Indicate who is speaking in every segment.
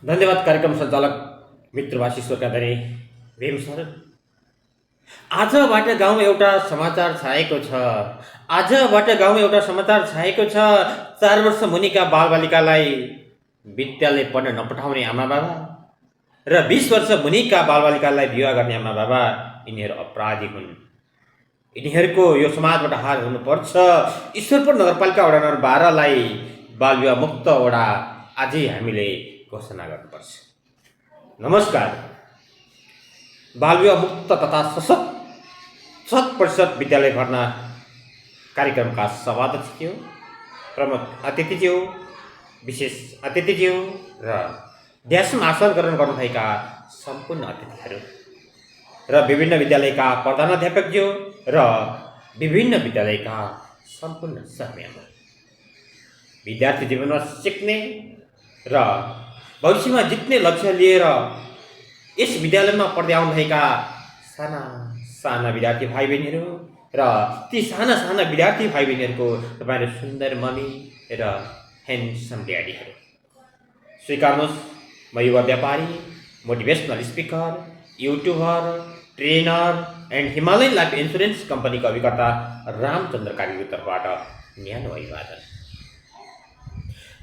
Speaker 1: धन्यवाद कार्यक्रम सञ्चालक मित्रवासी ईश्वरका धनी भीम सर। आजबाट गाउँमा एउटा समाचार छाएको छ। आजबाट गाउँमा एउटा समाचार छाएको छ। 4 वर्ष मुनिका बालबालिकालाई विद्यालय पढ्न नपठाउने आमाबाबा र 20 वर्ष मुनिका बालबालिकालाई विवाह गर्ने आमाबाबा यिनीहरू अपराधी हुन्। यिनीहरूको यो समाजबाट हार हुनुपर्छ। ईश्वरपुर नगरपालिका वडा नम्बर 12 लाई बालविवाह मुक्त वडा आजै हामीले घोषणा गर्नुपर्छ। नमस्कार। बालविवाह मुक्त तथा सशक्त 100% विद्यालय भर्ना कार्यक्रमका सभाध्यक्षज्यू, प्रमुख अतिथिज्यू, विशेष अतिथिज्यू र ध्यासमा आसन ग्रहण गर्नुभएका सम्पूर्ण अतिथिहरू र विभिन्न विद्यालयका प्रधानाध्यापकज्यू र विभिन्न विद्यालयका सम्पूर्ण सहमेम्बर, विद्यार्थी जीवनमा सिक्ने र भविष्यमा जित्ने लक्ष्य लिएर यस विद्यालयमा पढ्दै आउनुभएका साना साना विद्यार्थी भाइ बहिनीहरू र ती साना साना विद्यार्थी भाइ बहिनीहरूको तपाईँहरू सुन्दर मम्मी र ह्यान्डसम ड्याडीहरू, स्वीकार्नुहोस् म युवा व्यापारी, motivational speaker, YouTuber, trainer and Himalayan life insurance कम्पनीको अभिकर्ता रामचन्द्र कार्कीको तर्फबाट न्यानो अभिवादन।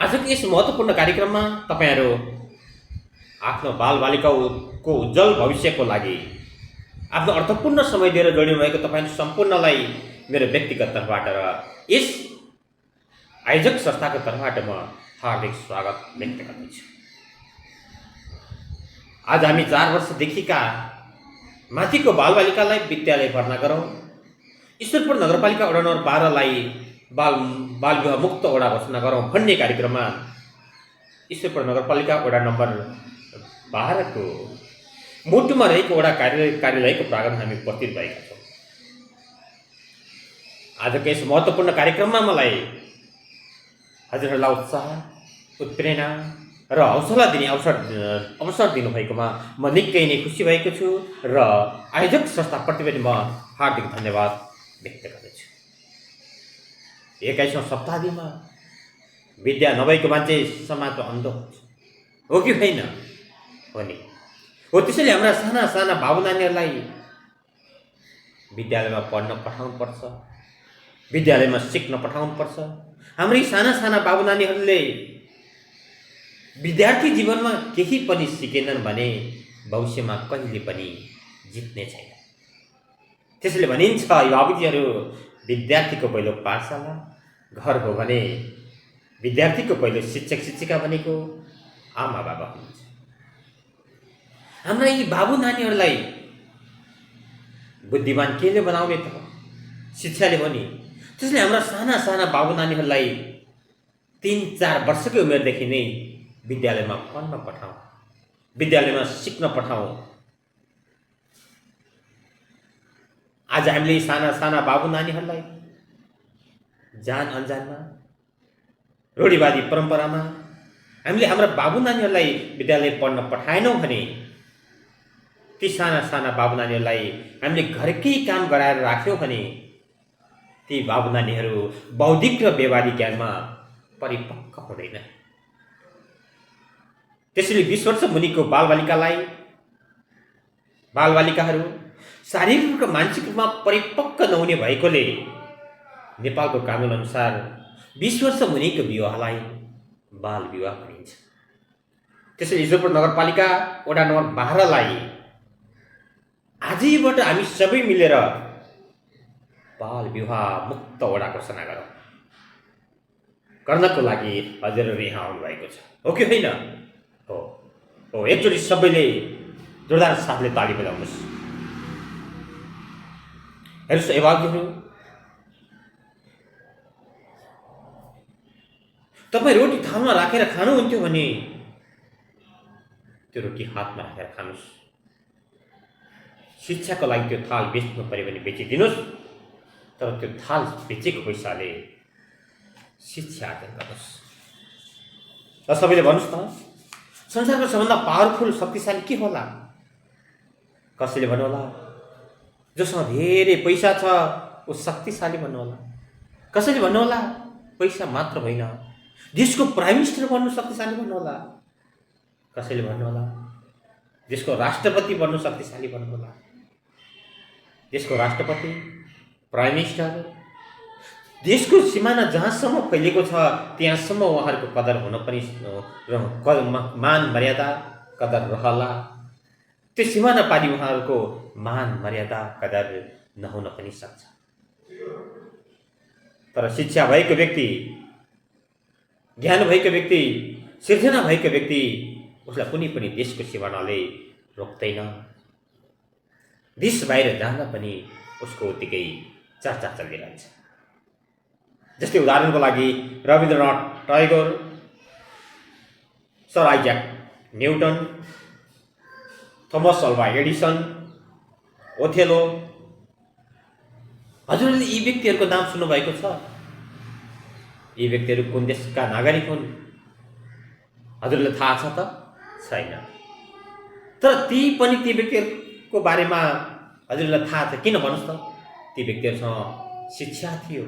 Speaker 1: आजको यस महत्त्वपूर्ण कार्यक्रममा तपाईँहरू आफ्नो बालबालिकाको उज्जवल भविष्यको लागि आफ्नो अर्थपूर्ण समय दिएर जोडिनु भएको तपाईँहरू सम्पूर्णलाई मेरो व्यक्तिगत तर्फबाट र यस आयोजक संस्थाको तर्फबाट म हार्दिक स्वागत व्यक्त गर्दछु। आज हामी 4 वर्षदेखिका माथिको बालबालिकालाई विद्यालय भर्ना गरौँ, ईश्वरपुर नगरपालिका वडा नम्बर 12 लाई बालविवाह मुक्त वडा घोषणा गरौँ भन्ने कार्यक्रममा ईश्वरपुर नगरपालिका वडा नम्बर 12 को मुटुमा रहेको वडा कार्यालयको प्राङ्गण हामी उपस्थित भएका छौँ। आजको यस महत्त्वपूर्ण कार्यक्रममा मलाई हजुरहरूलाई उत्साह, उत्प्रेरणा र हौसला दिने अवसर दिनुभएकोमा म निकै नै खुसी भएको छु र आयोजक संस्थाप्रति पनि म हार्दिक धन्यवाद व्यक्त गर्दछु। 21औं शताब्दीमा विद्या नभएको मान्छे समाजमा अन्ध हुन्छ, हो कि होइन? हो नि। हो, त्यसैले हाम्रा साना साना बाबु नानीहरूलाई विद्यालयमा पढ्न पठाउनुपर्छ, विद्यालयमा सिक्न पठाउनुपर्छ। हाम्रै साना साना बाबु नानीहरूले विद्यार्थी जीवनमा केही पनि सिकेनन् भने भविष्यमा कहिले पनि जित्ने छैन। त्यसैले भनिन्छ बाबुजीहरू, विद्यार्थीको पहिलो पाठशाला घर हो भने विद्यार्थीको पहिलो शिक्षक शिक्षिका भनेको आमा बाबा हुनुहुन्छ। हाम्रा यी बाबु नानीहरूलाई बुद्धिमान केले बनाउने त? शिक्षाले हो नि। त्यसले हाम्रा साना साना बाबु नानीहरूलाई 3-4 वर्षकै उमेरदेखि नै विद्यालयमा पढ्न पठाउँ, विद्यालयमा सिक्न पठाउँ। आज हामीले साना साना बाबु नानीहरूलाई जान अनजानमा, रूढिवादी परम्परामा हामीले हाम्रा बाबु नानीहरूलाई विद्यालय पढ्न पठाएनौँ भने ती साना साना बाबु नानीहरूलाई हामीले घरकै काम गराएर राख्यौँ भने ती बाबु नानीहरू बौद्धिक र व्यवहारिक ज्ञानमा परिपक्व हुँदैन। त्यसैले 20 वर्ष मुनिको बालबालिकाहरू शारीरिक र मानसिक रूपमा परिपक्व नहुने भएकोले नेपालको कानुन अनुसार 20 वर्ष मुनिको विवाहलाई बाल विवाह भनिन्छ। त्यसैले ईश्वरपुर नगरपालिका वडा नम्बर 12 लाई आजैबाट हामी सबै मिलेर बाल विवाह मुक्त वडा घोषणा गरौँ। गर्नको लागि हजुरहरू यहाँ आउनुभएको छ, हो कि होइन? हो। एकचोटि सबैले जोरदार साथले ताली बजाउनुहोस्। हेर्नुहोस् अभिभावकहरू, तपाईँ रोटी थालमा राखेर खानुहुन्थ्यो भने त्यो रोटी हातमा राखेर खानुहोस्। शिक्षाको लागि त्यो थाल बेच्नु पर्यो भने बेचिदिनुहोस्, तर त्यो थाल बेचेको पैसाले शिक्षा आर्जन गर्नुहोस्। र सबैले भन्नुहोस् त, संसारको सबभन्दा पावरफुल शक्तिशाली के होला? कसैले भन्नुहोला जोसँग धेरै पैसा छ ऊ शक्तिशाली भन्नुहोला। कसैले भन्नुहोला पैसा मात्र होइन, देशको प्राइम मिनिस्टर बन्नु शक्तिशाली भन्नुहोला। कसैले भन्नुहोला देशको राष्ट्रपति बन्नु शक्तिशाली भन्नुहोला, देशको राष्ट्रपति, प्राइम मिनिस्टर, देशको सिमाना जहाँसम्म फैलिएको छ त्यहाँसम्म उहाँहरूको कदर हुन पनि मान मर्यादा कदर रहला। त्यो सिमाना पारी उहाँहरूको मान मर्यादा कदर नहुन पनि सक्छ। तर शिक्षा भएको व्यक्ति, ज्ञान भएको व्यक्ति, सिर्जना भएको व्यक्ति, उसलाई कुनै पनि देशको सिमानाले रोक्दैन। देश बाहिर जान पनि उसको उत्तिकै चर्चा चलिरहन्छ। जस्तै उदाहरणको लागि Rabindranath Tagore, sir Isaac Newton, Thomas Alva Edison, Othello, हजुरले यी व्यक्तिहरूको नाम सुन्नुभएको छ? यी व्यक्तिहरू कुन देशका नागरिक हुन् हजुरलाई थाहा छ त? छैन। तर ती व्यक्तिहरूको बारेमा हजुरलाई थाहा छ किन भन्नुहोस् त? ती व्यक्तिहरूसँग शिक्षा थियो।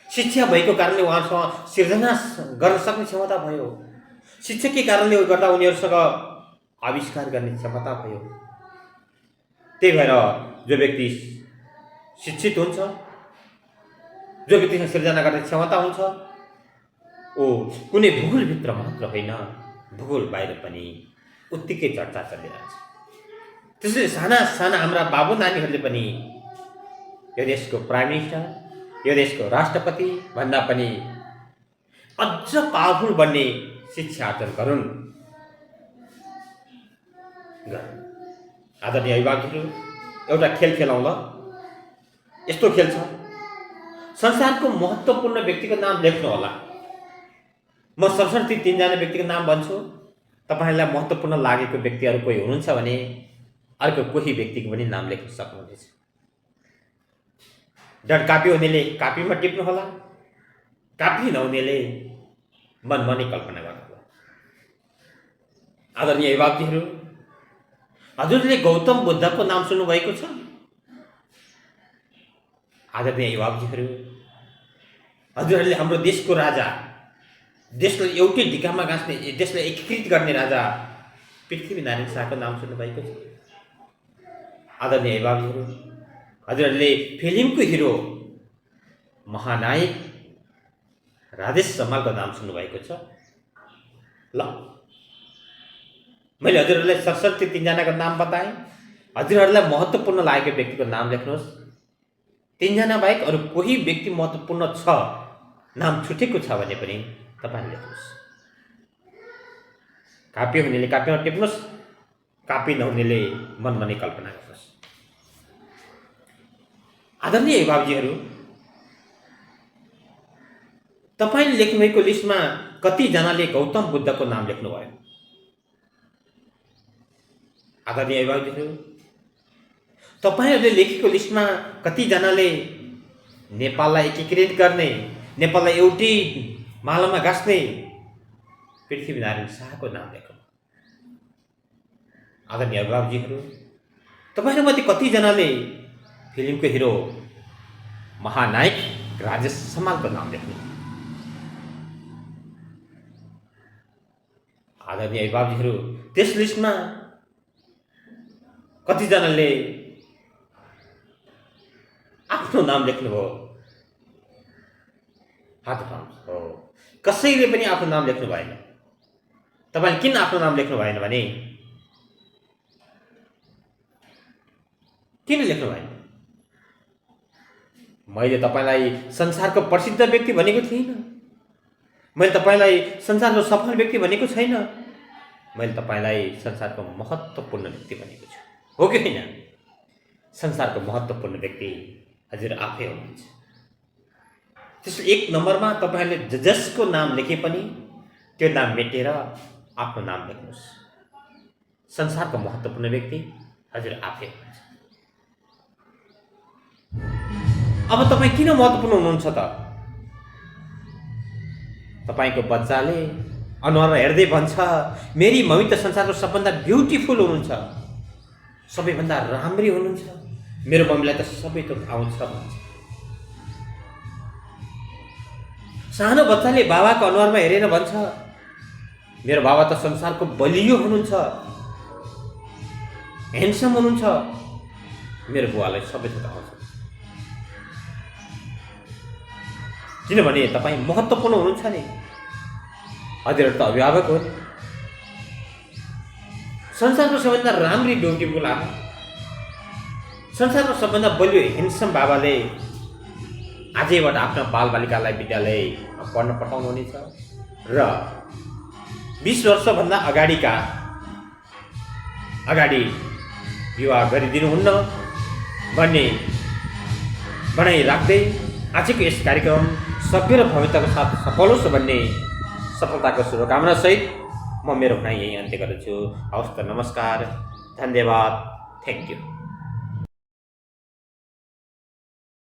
Speaker 1: शिक्षा भएको कारणले उहाँहरूसँग सिर्जना गर्न सक्ने क्षमता भयो। शिक्षाकै कारणले गर्दा उनीहरूसँग आविष्कार गर्ने क्षमता भयो। त्यही भएर जो व्यक्ति शिक्षित हुन्छ, जो व्यक्तिसँग सिर्जना गर्ने क्षमता हुन्छ, ओ कुनै भूगोलभित्र मात्र होइन, भूगोल बाहिर पनि उत्तिकै चर्चा चलिरहन्छ। त्यसैले साना साना हाम्रा बाबु नानीहरूले पनि यो देशको प्राइम मिनिस्टर, यो देशको राष्ट्रपति भन्दा पनि अझ पावरफुल बन्ने शिक्षा आर्जन गरून्। आदरणीय अभिभावकहरू, एउटा खेल खेलौँ ल। यस्तो खेल छ, संसारको महत्त्वपूर्ण व्यक्तिको नाम लेख्नु होला। म सरसर्ती 3 जना व्यक्तिको नाम भन्छु। तपाईहरुलाई महत्त्वपूर्ण लागेको व्यक्तिहरू कोही हुनुहुन्छ भने अर्को कोही व्यक्तिको पनि नाम लेख्न सक्नुहुनेछ। डट कापी हुनेले कापीमा टिप्नु होला, कापी नहुनेले मनमनै कल्पना गर्नुहोला। आदरणीय अभिभावकहरू, हजुरले गौतम बुद्धको नाम सुन्नुभएको छ? आदरणीय अभिभावकहरू, हजुरहरूले हाम्रो देशको राजा, देशलाई एउटै ढिकामा गाँच्ने, देशलाई एकीकृत गर्ने राजा पृथ्वीनारायण शाहको नाम सुन्नुभएको छ? आदरणीय अभिभावकहरू, हजुरहरूले फिल्मको हिरो महानायक राजेश समालको नाम सुन्नुभएको छ? ल, मैले हजुरहरूलाई सरसर्ती 3 जनाको नाम बताएँ। हजुरहरूलाई महत्त्वपूर्ण लागेको व्यक्तिको नाम लेख्नुहोस्। 3 जना बाहेक अरू कोही व्यक्ति महत्त्वपूर्ण छ, नाम छुटेको छ भने पनि तपाईले लेख्नुहोस्। कापी हुनेले कापीमा टिप्नुहोस्, कापी नहुनेले मनमा नै कल्पना गर्नुहोस्। आदरणीय अभिभावकहरू, तपाईले लेख्नुभएको लिस्टमा कति जनाले गौतम बुद्धको नाम लेख्नुभयो? आदरणीय अभिभावकहरू, तपाईहरुले लेखेको लिस्टमा कति जनाले नेपाललाई एकीकृत गर्ने, नेपाललाई एउटै मालामा गाँच्ने पृथ्वीनारायण शाहको नाम लेख्नु? आदरणीय अभिभावकहरू, तपाईहरुमध्ये कति जनाले फिल्मको हिरो महानायक राजेश समालको नाम लेख्नु? आदरणीय अभिभावकहरू, त्यस लिस्टमा कति जनाले आफ्नो नाम लेख्नुभयो? हात उठाउनुहोस्। हो, कसैले पनि आफ्नो नाम लेख्नु भएन। तपाईले किन आफ्नो नाम लेख्नु भएन भने? किन लेख्नु भएन? मैले तपाईलाई संसारको प्रसिद्ध व्यक्ति भनेको थिइन। मैले तपाईलाई संसारको सफल व्यक्ति भनेको छैन। मैले तपाईलाई संसारको महत्त्वपूर्ण व्यक्ति भनेको छु, हो कि हैन? संसारको महत्त्वपूर्ण व्यक्ति हजुर आफै हुनुहुन्छ। त्यसले 1 नम्बरमा तपाईहरुले जसको नाम लेखे पनि त्यो नाम मेटेर आफ्नो नाम लेख्नुहोस्। संसारको महत्त्वपूर्ण व्यक्ति हजुर आफै हुनुहुन्छ। अब तपाई किन महत्त्वपूर्ण हुनुहुन्छ त? तपाईको बच्चाले अनुहारमा हेर्दै भन्छ, मेरी मम्मी त संसारको सबभन्दा ब्युटिफुल हुनुहुन्छ, सबैभन्दा राम्री हुनुहुन्छ, मेरो मम्मीलाई त सबै थोक आउँछ भन्छ। सानो बच्चाले बाबाको अनुहारमा हेरेर भन्छ, मेरो बाबा त संसारको बलियो हुनुहुन्छ, ह्यान्डसम हुनुहुन्छ। मेरो बुवालाई सबै थोक आउँछ, किनभने तपाईँ महत्त्वपूर्ण हुनुहुन्छ नि। हजुरहरू त अभिभावक हो नि। संसारको सबैभन्दा राम्री ब्युटिफुल आमा, संसारको सबभन्दा बलियो ह्यान्डसम बाबाले आजैबाट आफ्ना बालबालिकालाई विद्यालय पढ्न पठाउनुहुनेछ र 20 वर्षभन्दा अगाडि विवाह गरिदिनुहुन्न भन्ने भनाइ राख्दै आजको यस कार्यक्रम सभ्य र भव्यताको साथ सफल होस् भन्ने सफलताको शुभकामनासहित म मेरो भनाइ यही अन्त्य गर्दछु। हवस् त, नमस्कार, धन्यवाद, थ्याङ्क यू।